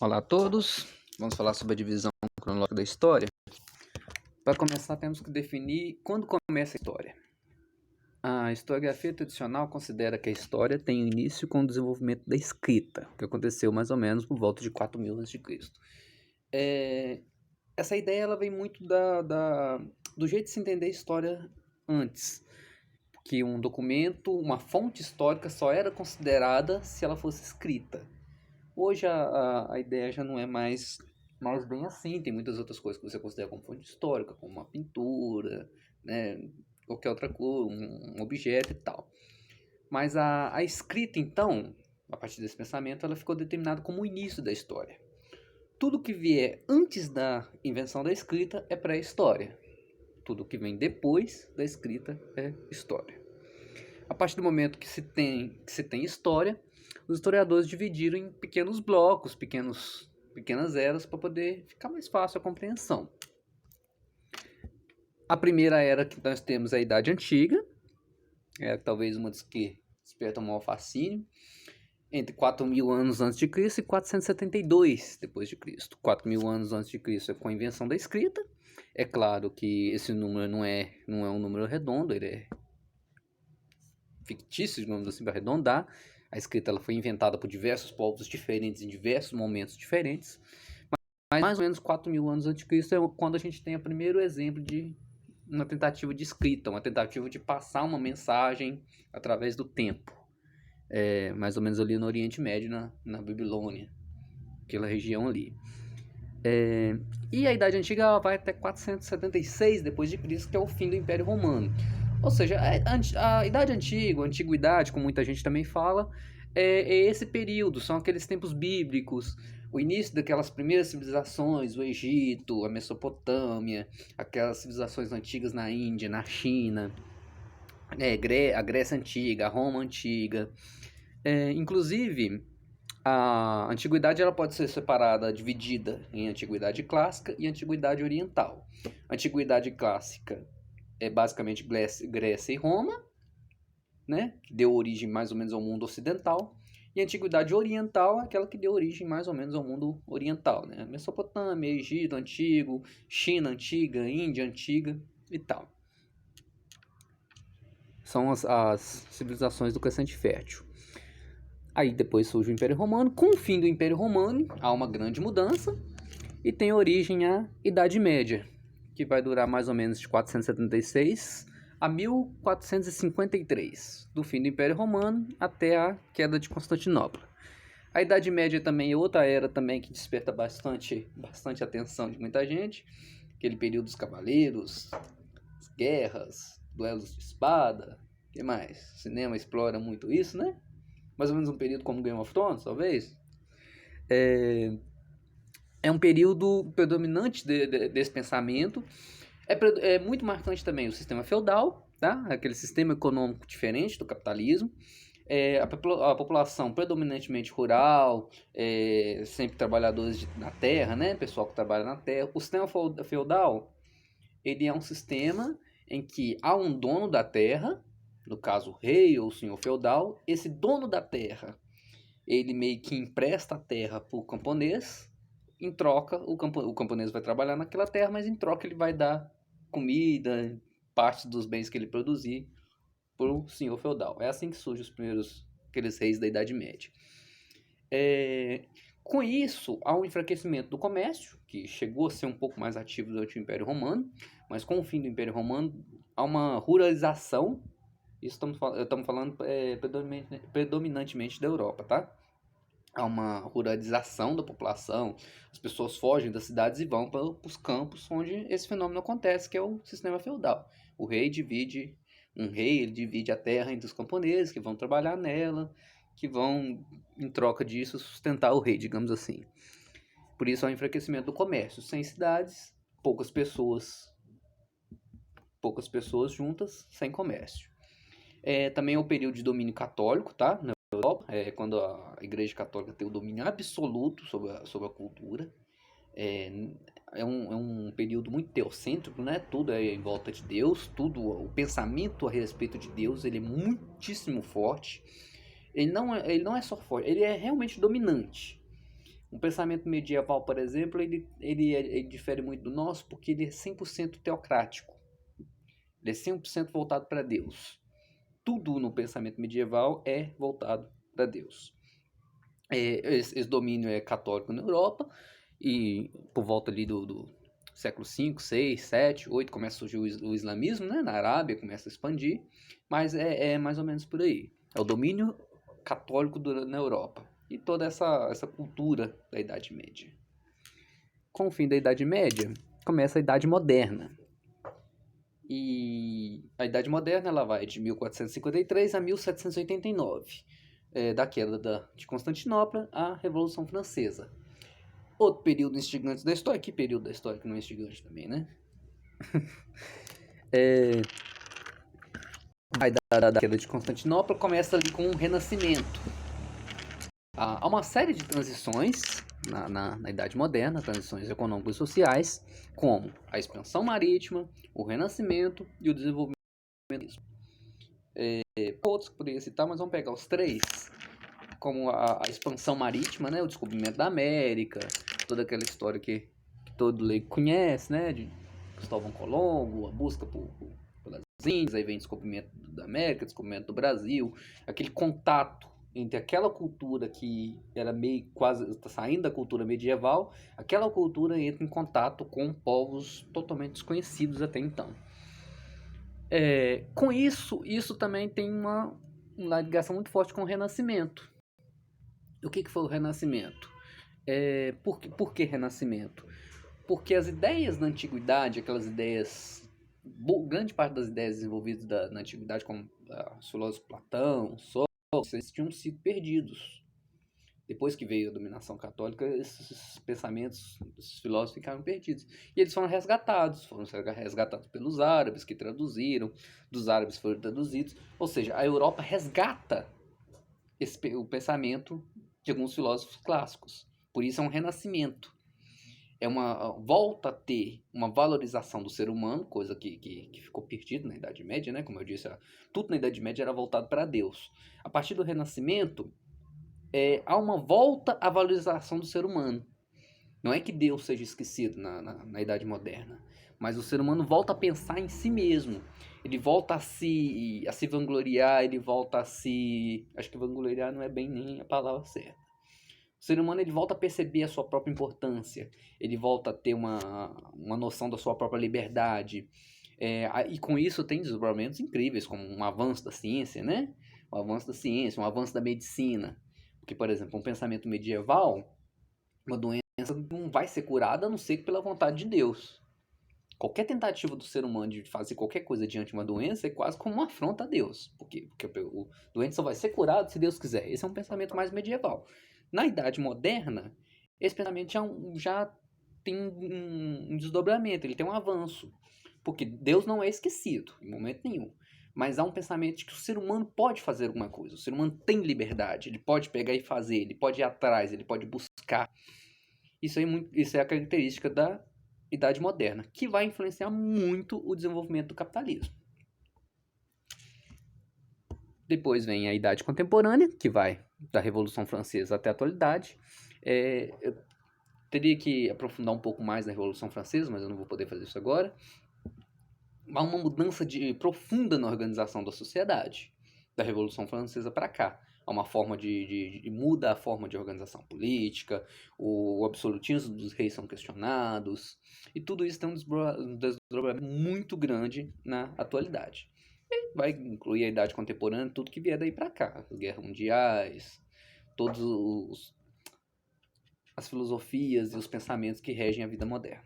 Olá a todos, vamos falar sobre a divisão cronológica da história. Para começar, temos que definir quando começa a história. A historiografia tradicional considera que a história tem início com o desenvolvimento da escrita, que aconteceu mais ou menos por volta de 4.000 a.C. Essa ideia ela vem muito do jeito de se entender a história antes, que um documento, uma fonte histórica só era considerada se ela fosse escrita. Hoje a ideia já não é mais bem assim, tem muitas outras coisas que você considera como fonte histórica, como uma pintura, né, qualquer outra coisa, um objeto e tal. Mas a escrita, então, a partir desse pensamento, ela ficou determinada como o início da história. Tudo que vier antes da invenção da escrita é pré-história. Tudo que vem depois da escrita é história. A partir do momento que se tem história, os historiadores dividiram em pequenos blocos, pequenas eras, para poder ficar mais fácil a compreensão. A primeira era que nós temos é a Idade Antiga, é talvez uma das que desperta o maior fascínio, entre 4.000 anos antes de Cristo e 472 depois de Cristo. 4.000 anos antes de Cristo é com a invenção da escrita. É claro que esse número não é um número redondo, ele é fictício, digamos assim, para arredondar. A escrita ela foi inventada por diversos povos diferentes em diversos momentos diferentes. Mas mais ou menos 4.000 anos antes de Cristo é quando a gente tem o primeiro exemplo de uma tentativa de escrita, uma tentativa de passar uma mensagem através do tempo. Mais ou menos ali no Oriente Médio, na Babilônia, aquela região ali. E a Idade Antiga ela vai até 476 depois de Cristo, que é o fim do Império Romano. Ou seja, a Idade Antiga, a Antiguidade, como muita gente também fala, é esse período, são aqueles tempos bíblicos, o início daquelas primeiras civilizações, o Egito, a Mesopotâmia, aquelas civilizações antigas na Índia, na China, a Grécia Antiga, a Roma Antiga. Inclusive, a Antiguidade ela pode ser separada, dividida em Antiguidade Clássica e Antiguidade Oriental. A Antiguidade Clássica é basicamente Grécia e Roma, né, que deu origem mais ou menos ao mundo ocidental, e a Antiguidade Oriental é aquela que deu origem mais ou menos ao mundo oriental, né, Mesopotâmia, Egito Antigo, China Antiga, Índia Antiga e tal. São as civilizações do Crescente Fértil. Aí depois surge o Império Romano. Com o fim do Império Romano, há uma grande mudança e tem origem a Idade Média, que vai durar mais ou menos de 476 a 1453, do fim do Império Romano até a queda de Constantinopla. A Idade Média também é outra era também que desperta bastante atenção de muita gente, aquele período dos cavaleiros, as guerras, duelos de espada, o que mais? O cinema explora muito isso, né? Mais ou menos um período como Game of Thrones, talvez. É um período predominante desse pensamento. É muito marcante também o sistema feudal, tá? Aquele sistema econômico diferente do capitalismo. A população predominantemente rural, sempre trabalhadores na terra, né? Pessoal que trabalha na terra. O sistema feudal, ele é um sistema em que há um dono da terra, no caso o rei ou o senhor feudal. Esse dono da terra, ele meio que empresta a terra para o camponês. Em troca, o camponês vai trabalhar naquela terra, mas em troca ele vai dar comida, parte dos bens que ele produzir para o senhor feudal. É assim que surgem aqueles reis da Idade Média. Com isso, há um enfraquecimento do comércio, que chegou a ser um pouco mais ativo durante o Império Romano, mas com o fim do Império Romano, há uma ruralização. Isso estamos falando predominantemente da Europa, tá? Há uma ruralização da população, as pessoas fogem das cidades e vão para os campos onde esse fenômeno acontece, que é o sistema feudal. Um rei divide a terra entre os camponeses que vão trabalhar nela, que vão, em troca disso, sustentar o rei, digamos assim. Por isso há um enfraquecimento do comércio. Sem cidades, poucas pessoas juntas, sem comércio. Também é o período de domínio católico, tá? Na Europa, quando a Igreja Católica tem o domínio absoluto sobre a cultura. É um período muito teocêntrico, né? Tudo é em volta de Deus, o pensamento a respeito de Deus, ele é muitíssimo forte. Ele não é só forte, ele é realmente dominante. Um pensamento medieval, por exemplo, ele difere muito do nosso porque ele é 100% teocrático. Ele é 100% voltado para Deus. Tudo no pensamento medieval é voltado para Deus. Esse domínio é católico na Europa, e por volta ali do século V, VI, VII, VIII começa a surgir o islamismo, né? Na Arábia começa a expandir, mas é mais ou menos por aí. É o domínio católico na Europa e toda essa cultura da Idade Média. Com o fim da Idade Média, começa a Idade Moderna. E a Idade Moderna ela vai de 1453 a 1789, da queda de Constantinopla à Revolução Francesa. Outro período instigante da história. Que período da história que não é instigante também, né? Da queda de Constantinopla começa ali com o Renascimento. Há uma série de transições na Idade Moderna, transições econômicas e sociais, como a expansão marítima, o Renascimento e o desenvolvimento. Outros que poderia citar, mas vamos pegar os três, como a expansão marítima, né, o descobrimento da América, toda aquela história que todo leigo conhece, né, de Cristóvão Colombo, a busca pelas Índias, aí vem o descobrimento da América, descobrimento do Brasil, aquele contato entre aquela cultura que era meio quase saindo da cultura medieval, aquela cultura entra em contato com povos totalmente desconhecidos até então. Com isso também tem uma ligação muito forte com o Renascimento. O que foi o Renascimento? Por que Renascimento? Porque as ideias da antiguidade, aquelas ideias, grande parte das ideias desenvolvidas na antiguidade, como os filósofos Platão, Sócrates, tinham sido perdidos. Depois que veio a dominação católica, esses pensamentos, esses filósofos ficaram perdidos. E eles foram resgatados pelos árabes, que traduziram, dos árabes foram traduzidos. Ou seja, a Europa resgata o pensamento de alguns filósofos clássicos. Por isso é um renascimento. Volta a ter uma valorização do ser humano, coisa que ficou perdida na Idade Média, né? Como eu disse, tudo na Idade Média era voltado para Deus. A partir do Renascimento, há uma volta à valorização do ser humano. Não é que Deus seja esquecido na Idade Moderna, mas o ser humano volta a pensar em si mesmo. Ele volta a se vangloriar, ele volta a se... Acho que vangloriar não é bem nem a palavra certa. O ser humano ele volta a perceber a sua própria importância, ele volta a ter uma noção da sua própria liberdade. E com isso tem desdobramentos incríveis, como um avanço da ciência, né? Um avanço da ciência, um avanço da medicina. Porque, por exemplo, um pensamento medieval, uma doença não vai ser curada a não ser pela vontade de Deus. Qualquer tentativa do ser humano de fazer qualquer coisa diante de uma doença é quase como uma afronta a Deus. Porque o doente só vai ser curado se Deus quiser. Esse é um pensamento mais medieval. Na Idade Moderna, esse pensamento já tem um desdobramento, ele tem um avanço. Porque Deus não é esquecido, em momento nenhum. Mas há um pensamento de que o ser humano pode fazer alguma coisa. O ser humano tem liberdade, ele pode pegar e fazer, ele pode ir atrás, ele pode buscar. Isso é a característica da Idade Moderna, que vai influenciar muito o desenvolvimento do capitalismo. Depois vem a Idade Contemporânea, que vai da Revolução Francesa até a atualidade. Eu teria que aprofundar um pouco mais na Revolução Francesa, mas eu não vou poder fazer isso agora. Há uma mudança profunda na organização da sociedade, da Revolução Francesa para cá. Há uma forma muda a forma de organização política, o absolutismo dos reis são questionados, e tudo isso tem um desdobramento muito grande na atualidade. E vai incluir a Idade Contemporânea, tudo que vier daí para cá, as guerras mundiais, as filosofias e os pensamentos que regem a vida moderna.